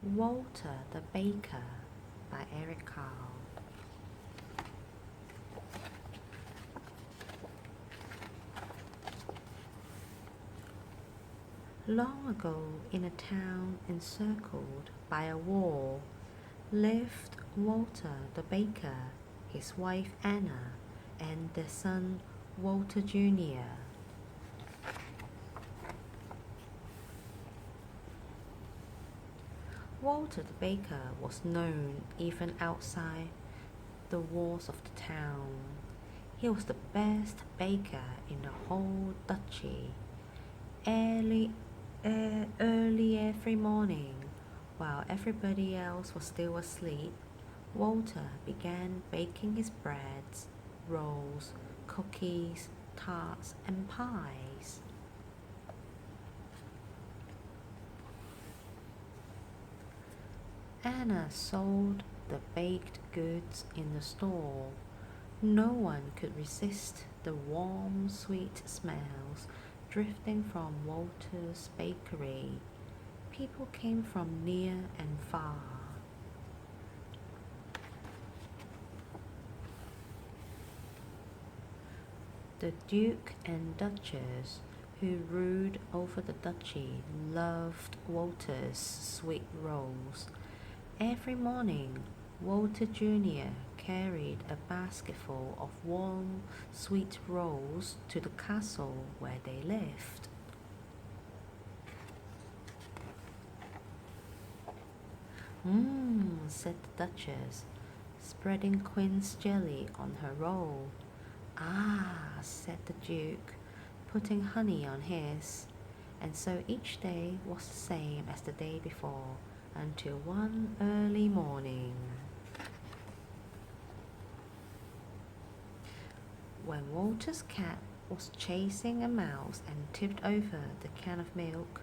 Walter the Baker by Eric Carle. Long ago, in a town encircled by a wall, lived Walter the baker, his wife Anna, and their son Walter Jr. Walter the baker was known even outside the walls of the town. He was the best baker in the whole duchy. Early every morning, while everybody else was still asleep, Walter began baking his breads, rolls, cookies, tarts, and pies. Anna sold the baked goods in the store. No one could resist the warm, sweet smells drifting from Walter's bakery. People came from near and far. The Duke and Duchess, who ruled over the duchy, loved Walter's sweet rolls. Every morning, Walter Jr. carried a basketful of warm, sweet rolls to the castle where they lived. Said the Duchess, spreading quince jelly on her roll. Ah, said the Duke, putting honey on his. And so each day was the same as the day before, until one early morning, when Walter's cat was chasing a mouse and tipped over the can of milk.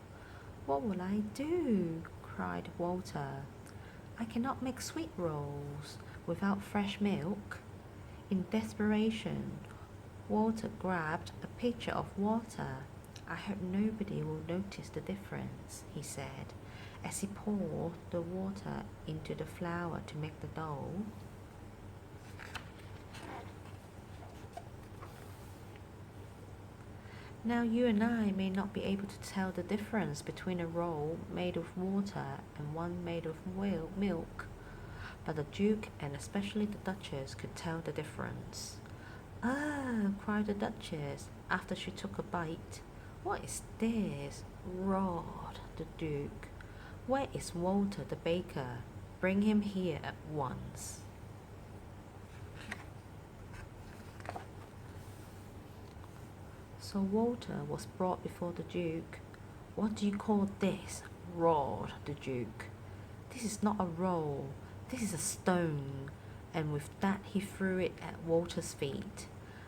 "What will I do?" cried Walter. "I cannot make sweet rolls without fresh milk." In desperation, Walter grabbed a pitcher of water. "I hope nobody will notice the difference," he said, as he poured the water into the flour to make the dough. Now you and I may not be able to tell the difference between a roll made of water and one made of milk, but the Duke and especially the Duchess could tell the difference. "Ah!" cried the Duchess after she took a bite. "What is this?" roared the Duke. "Where is Walter the baker? Bring him here at once." So Walter was brought before the Duke. "What do you call this?" roared the Duke. "This is not a roll, this is a stone." And with that he threw it at Walter's feet.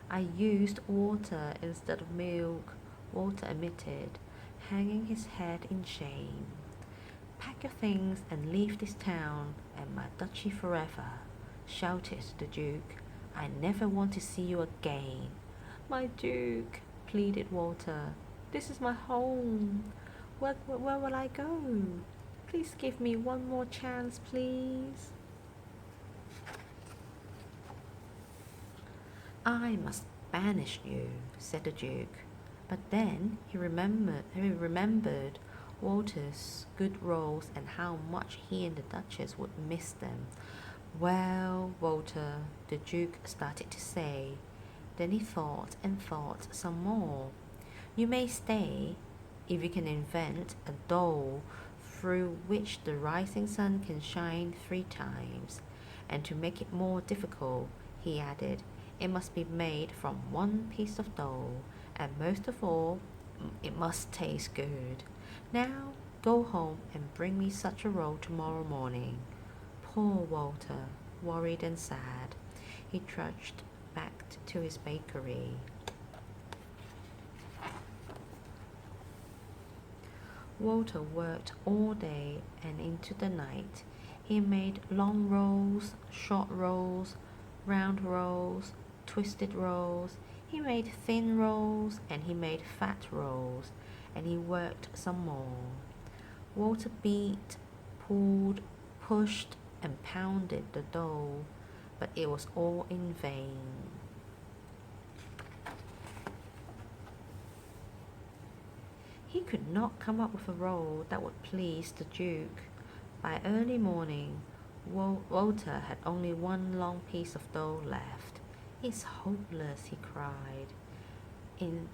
"I used water instead of milk," Walter admitted, hanging his head in shame. "Pack your things and leave this town and my duchy forever," shouted the Duke. "I never want to see you again." "My Duke," pleaded Walter, "this is my home. Where will I go? Please give me one more chance, please." "I must banish you," said the Duke. But then he remembered Walter's good rolls and how much he and the Duchess would miss them. "Well, Walter," the Duke started to say. Then he thought and thought some more. "You may stay if you can invent a doll through which the rising sun can shine 3 times. And to make it more difficult," he added, "it must be made from one piece of dough, and most of all, it must taste good. Now go home and bring me such a roll tomorrow morning." Poor Walter, worried and sad, he trudged back to his bakery. Walter worked all day and into the night. He made long rolls, short rolls, round rolls, twisted rolls. He made thin rolls and he made fat rolls, and he worked some more. Walter beat pulled, pushed, and pounded the dough, but it was all in vain. He could not come up with a roll that would please the Duke. By early morning, Walter had only one long piece of dough left. "It's hopeless," he cried. In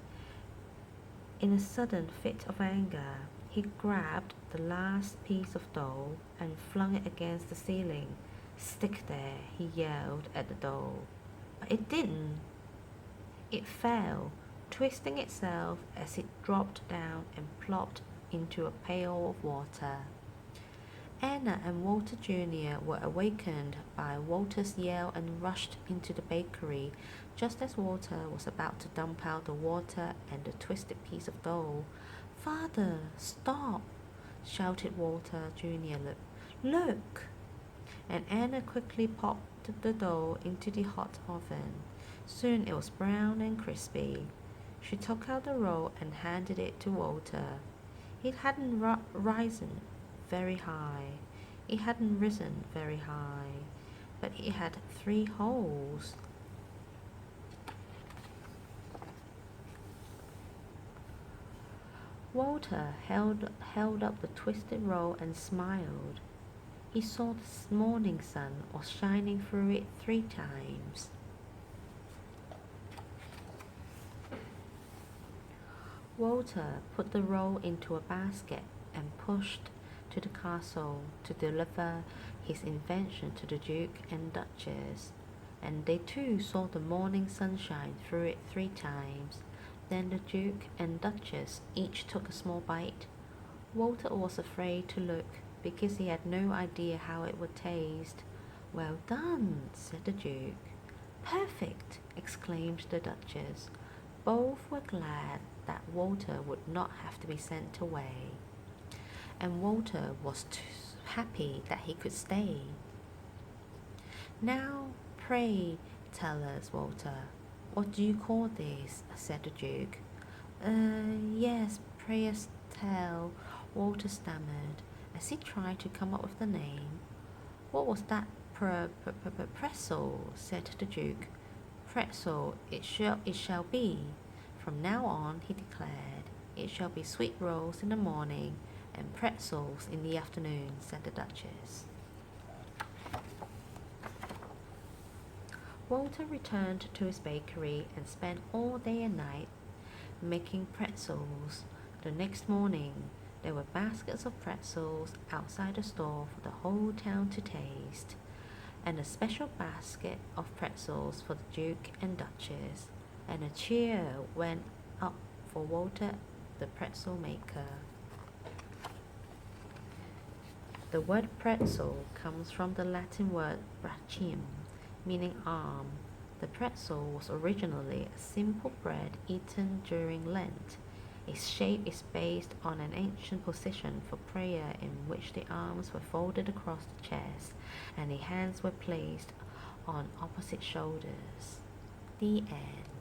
a sudden fit of anger, he grabbed the last piece of dough and flung it against the ceiling. "Stick there," he yelled at the dough. But it didn't. It fell, twisting itself as it dropped down and plopped into a pail of water. Anna and Walter Jr. were awakened by Walter's yell and rushed into the bakery just as Walter was about to dump out the water and the twisted piece of dough. "Father, stop!" shouted Walter Jr. "Look!" And Anna quickly popped the dough into the hot oven. Soon it was brown and crispy. She took out the roll and handed it to Walter. It hadn't risen very high. It hadn't risen very high, but it had 3 holes. Walter held up the twisted roll and smiled. He saw the morning sun was shining through it 3 times. Walter put the roll into a basket and pushed to the castle to deliver his invention to the Duke and Duchess, and they too saw the morning sunshine through it 3 times. Then the Duke and Duchess each took a small bite. Walter was afraid to look because he had no idea how it would taste. "Well done," said the Duke. "Perfect," exclaimed the Duchess. Both were glad that Walter would not have to be sent away, and Walter was too happy that he could stay. "Now, pray tell us, Walter, what do you call this?" said the Duke. Yes, pray tell," Walter stammered, as he tried to come up with the name. "What was that pretzel?" said the Duke. "Pretzel it shall be. From now on," he declared. "It shall be sweet rolls in the morning and pretzels in the afternoon," said the Duchess. Walter returned to his bakery and spent all day and night making pretzels. The next morning, there were baskets of pretzels outside the store for the whole town to taste, and a special basket of pretzels for the Duke and Duchess, and a cheer went up for Walter, the pretzel maker. The word pretzel comes from the Latin word brachim, meaning arm. The pretzel was originally a simple bread eaten during Lent. Its shape is based on an ancient position for prayer in which the arms were folded across the chest and the hands were placed on opposite shoulders. The end.